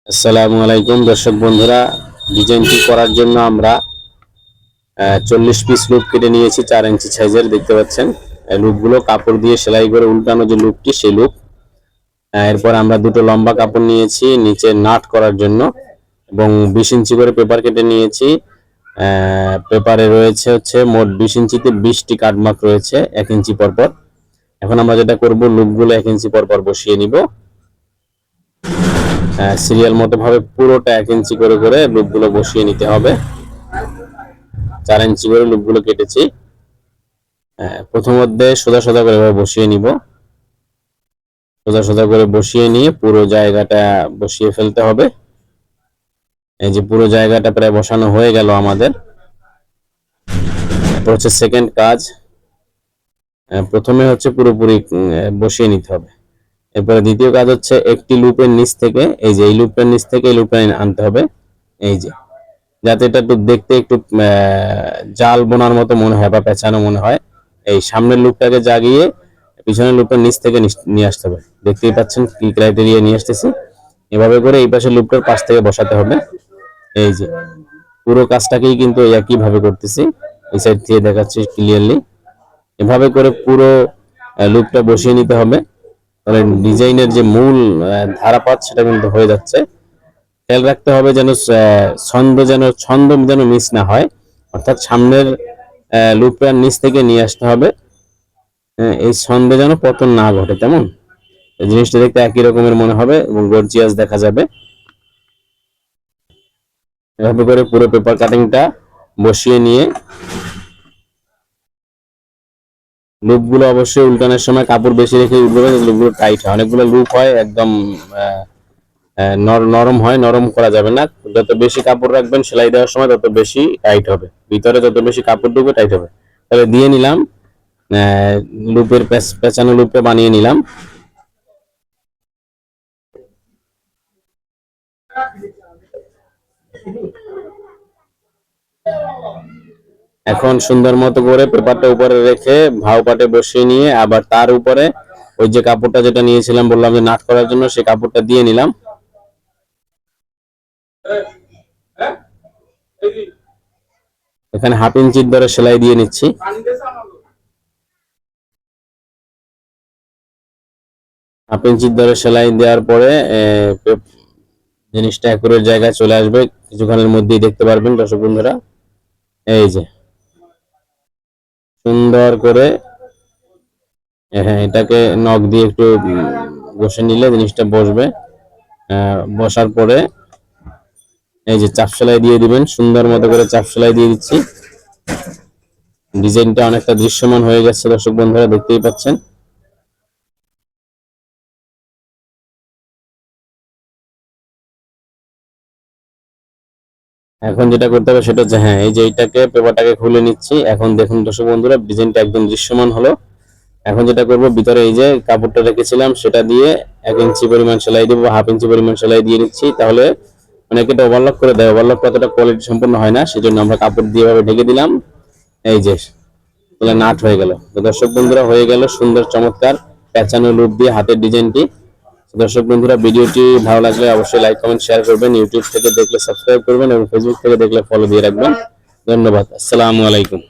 আসসালামু আলাইকুম দর্শক বন্ধুরা, ডিজাইনটি করার জন্য আমরা 40 পিস লুপ কেটে নিয়েছি। 4 ইঞ্চি সাইজের দেখতে পাচ্ছেন। লুপগুলো কাপড় দিয়ে সেলাই করে উল্টানো যে লুপটি, সেই লুপ। এরপর আমরা দুটো লম্বা কাপড় নিয়েছি নিচে নাট করার জন্য এবং 20 ইঞ্চি করে পেপার কেটে নিয়েছি। পেপারে রয়েছে মোট 20 ইঞ্চিতে 20টি কাটমার্ক রয়েছে 1 ইঞ্চি পরপর। এখন আমরা যেটা করব, লুপগুলো 1 ইঞ্চি পরপর বসিয়ে নিব। সিরিয়াল মতো ভাবে পুরোটা 1 ইঞ্চি করে করে লুপগুলো বসিয়ে নিতে হবে। 4 ইঞ্চি করে লুপগুলো কেটেছি। প্রথমত সোজা সোজা করে বসিয়ে নিব। সোজা সোজা করে বসিয়ে নিয়ে পুরো জায়গাটা বসিয়ে ফেলতে হবে। এই যে পুরো জায়গাটা প্রায় বসানো হয়ে গেল আমাদের। এরপর সেকেন্ড কাজ, প্রথমে পুরোপুরি বসিয়ে নিতে হবে। এরপরে দ্বিতীয় কাজ একটি লুপের নিচ থেকে, এই যে এই লুপের নিচ থেকে এই লুপটা আনতে হবে, এই যে, যাতে এটা একটু দেখতে একটু জাল বোনার মতো মনে হয় বা পেঁচানো মনে হয়। এই সামনের লুপটাকে জাগিয়ে পিছনের লুপের নিচ থেকে নিয়ে আসতে হবে। দেখতেই পাচ্ছেন কি ক্রাইটেরিয়া নিয়ে আসতেছি। এভাবে করে এই পাশের লুপটার পাশ থেকে বসাতে হবে। এই যে পুরো কাজটাকেই কিন্তু একই ভাবে করতেছি, এই সাইড থেকে দেখাচ্ছি ক্লিয়ারলি। এভাবে করে পুরো লুপটা বসিয়ে নিতে হবে। তাহলে ডিজাইনের যে মূল ধারাপাত সেটা কিন্তু হয়ে যাচ্ছে। খেয়াল রাখতে হবে যেন ছন্দ যেন মিস না হয়, অর্থাৎ সামনের লুপটার নিচ থেকে নিয়ে আসতে হবে। এই ছন্দে যেন পতন না ঘটে, তেমন এই জিনিসটা দেখতে একই রকমের মনে হবে এবং গর্জিয়াস দেখা যাবে। এভাবে করে পুরো পেপার কাটিংটা বসিয়ে নিয়ে লুপগুলো অবশ্যই উল্টানোর সময় কাপড় বেশি রেখে উল্টাবেন, লুপগুলো টাইট হয়। অনেকগুলো লুপ হয় একদম নরম হয়, নরম করা যাবে না। যত বেশি কাপড় রাখবেন সেলাই দেওয়ার সময় তত বেশি টাইট হবে, ভিতরে যত বেশি কাপড় ঢুকবে টাইট হবে। তাহলে দিয়ে নিলাম, লুপের পেঁচানো লুপটা বানিয়ে নিলাম। এখন সুন্দর মতো করে পেপারটা উপরে রেখে ভাও পাটে বসিয়ে নিয়ে আবার তার উপরে ওই যে কাপড়টা যেটা নিয়েছিলাম বললাম যে নাট করার জন্য, সেই কাপড়টা দিয়ে নিলাম। এখানে 1/2 ইঞ্চির ধরে সেলাই দিয়ে নিচ্ছি। হাফ ইঞ্চির ধরে সেলাই দেওয়ার পরে জিনিসটা অ্যাকুরেট জায়গায় চলে আসবে। কিছুক্ষণের মধ্যেই দেখতে পারবেন দর্শক বন্ধুরা। এই যে সুন্দর করে, হ্যাঁ, এটাকে নখ দিয়ে একটু বসে নিলে জিনিসটা বসবে। বসার পরে এই যে চাপ সেলাই দিয়ে দিবেন, সুন্দর মতো করে চাপ সেলাই দিয়ে দিচ্ছি। ডিজাইনটা অনেকটা দৃশ্যমান হয়ে গেছে দর্শক বন্ধুরা, দেখতেই পাচ্ছেন। এখন যেটা করতে হবে সেটা হ্যাঁ, এই যে এইটাকে পেপারটাকে খুলে নিচ্ছি। এখন দেখুন দর্শক বন্ধুরা, ডিজাইনটা একদম দৃশ্যমান হলো। এখন যেটা করব, ভিতরে এই যে কাপড়টা রেখেছিলাম সেটা দিয়ে 1 ইঞ্চি পরিমাণ সেলাই দিব, 1/2 ইঞ্চি পরিমাণ সেলাই দিয়ে নিচ্ছি। তাহলে অনেকে এটা ওভারলক করে দেয়, ওভারলক কতটা কোয়ালিটি সম্পন্ন হয় না, সেজন্য আমরা কাপড় দিয়ে এভাবে ঢেকে দিলাম। এই যে তাহলে নাট হয়ে গেল। তো দর্শক বন্ধুরা, হয়ে গেল সুন্দর চমৎকার পেঁচানো লুপ দিয়ে হাতের ডিজাইনটি। দর্শক বন্ধুরা, ভিডিওটি ভালো লাগলে অবশ্যই লাইক কমেন্ট শেয়ার করবেন। ইউটিউব থেকে দেখলে সাবস্ক্রাইব করবেন এবং ফেসবুক থেকে দেখলে ফলো দিয়ে রাখবেন। ধন্যবাদ। আসসালামু আলাইকুম।